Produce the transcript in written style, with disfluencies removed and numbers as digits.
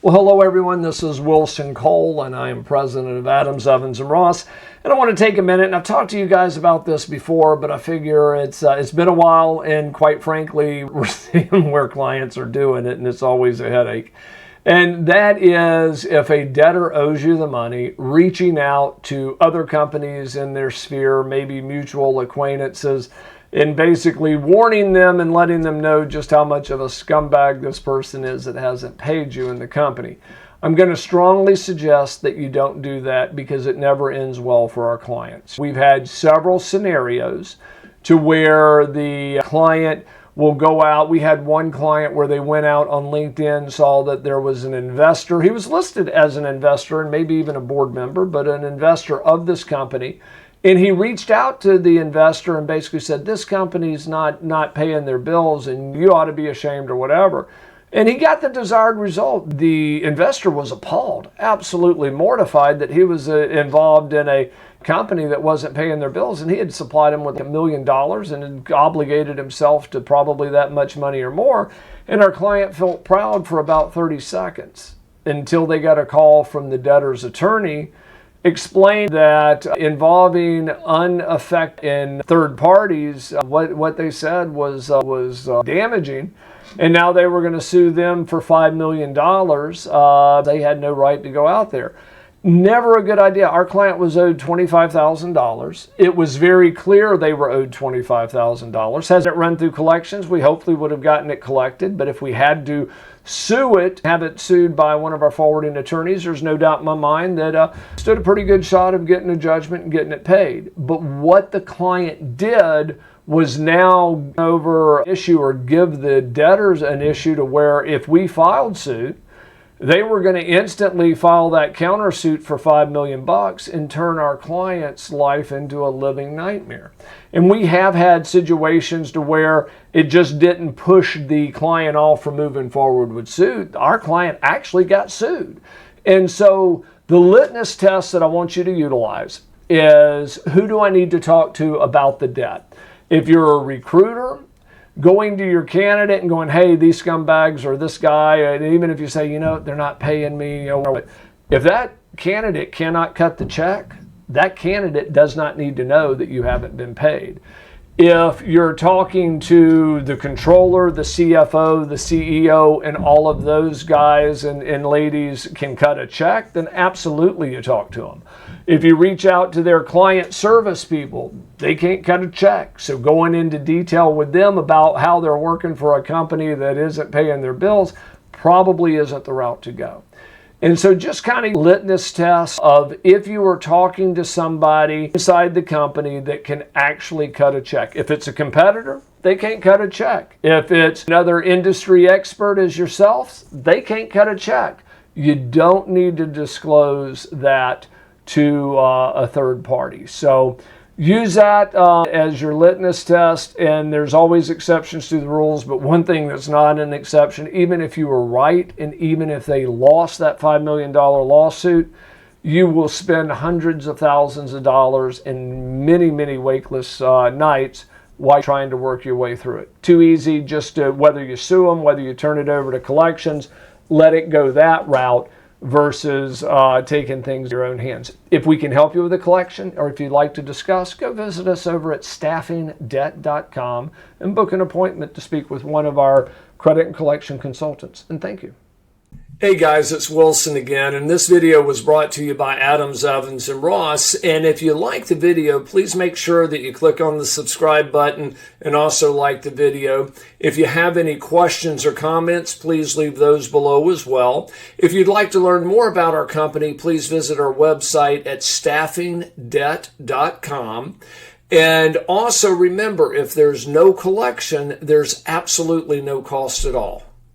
Well, hello everyone, this is Wilson Cole and I am president of Adams, Evans & Ross, and I want to take a minute, and I've talked to you guys about this before, but I figure it's been a while, and quite frankly we're seeing where clients are doing it, and it's always a headache. And that is, if a debtor owes you the money, reaching out to other companies in their sphere, maybe mutual acquaintances, and basically warning them and letting them know just how much of a scumbag this person is that hasn't paid you in the company. I'm going to strongly suggest that you don't do that because it never ends well for our clients. We've had several scenarios to where the client will go out. We had one client where they went out on LinkedIn, saw that there was an investor. He was listed as an investor and maybe even a board member, but an investor of this company. And he reached out to the investor and basically said, this company's not paying their bills and you ought to be ashamed or whatever. And he got the desired result. The investor was appalled, absolutely mortified that he was involved in a company that wasn't paying their bills, and he had supplied him with $1 million and had obligated himself to probably that much money or more. And our client felt proud for about 30 seconds until they got a call from the debtor's attorney explained that involving unaffected third parties, what they said was damaging, and now they were going to sue them for $5 million. They had no right to go out there. Never a good idea. Our client was owed $25,000. It was very clear they were owed $25,000. Has it run through collections? We hopefully would have gotten it collected, but if we had to sue it, have it sued by one of our forwarding attorneys, there's no doubt in my mind that stood a pretty good shot of getting a judgment and getting it paid. But what the client did was now over issue or give the debtors an issue to where if we filed suit, they were going to instantly file that countersuit for $5 million and turn our client's life into a living nightmare. And we have had situations to where it just didn't push the client off from moving forward with suit. Our client actually got sued. And so the litmus test that I want you to utilize is, who do I need to talk to about the debt? If you're a recruiter, going to your candidate and going, hey, these scumbags or this guy, and even if you say, they're not paying me, if that candidate cannot cut the check, that candidate does not need to know that you haven't been paid. If you're talking to the controller, the CFO, the CEO, and all of those guys and ladies can cut a check, then absolutely you talk to them. If you reach out to their client service people, they can't cut a check. So going into detail with them about how they're working for a company that isn't paying their bills probably isn't the route to go. And so just kind of litmus test of if you are talking to somebody inside the company that can actually cut a check. If it's a competitor, they can't cut a check. If it's another industry expert as yourself, they can't cut a check. You don't need to disclose that to a third party. So use that as your litmus test, and there's always exceptions to the rules, but one thing that's not an exception, even if you were right and even if they lost that $5 million lawsuit, you will spend hundreds of thousands of dollars and many, many wakeless nights while trying to work your way through it. Too easy just to, whether you sue them, whether you turn it over to collections, let it go that route versus taking things in your own hands. If we can help you with a collection, or if you'd like to discuss, go visit us over at staffingdebt.com and book an appointment to speak with one of our credit and collection consultants. And thank you. Hey guys, it's Wilson again, and this video was brought to you by Adams, Evans & Ross. And if you like the video, please make sure that you click on the subscribe button and also like the video. If you have any questions or comments, please leave those below as well. If you'd like to learn more about our company, please visit our website at staffingdebt.com. And also remember, if there's no collection, there's absolutely no cost at all.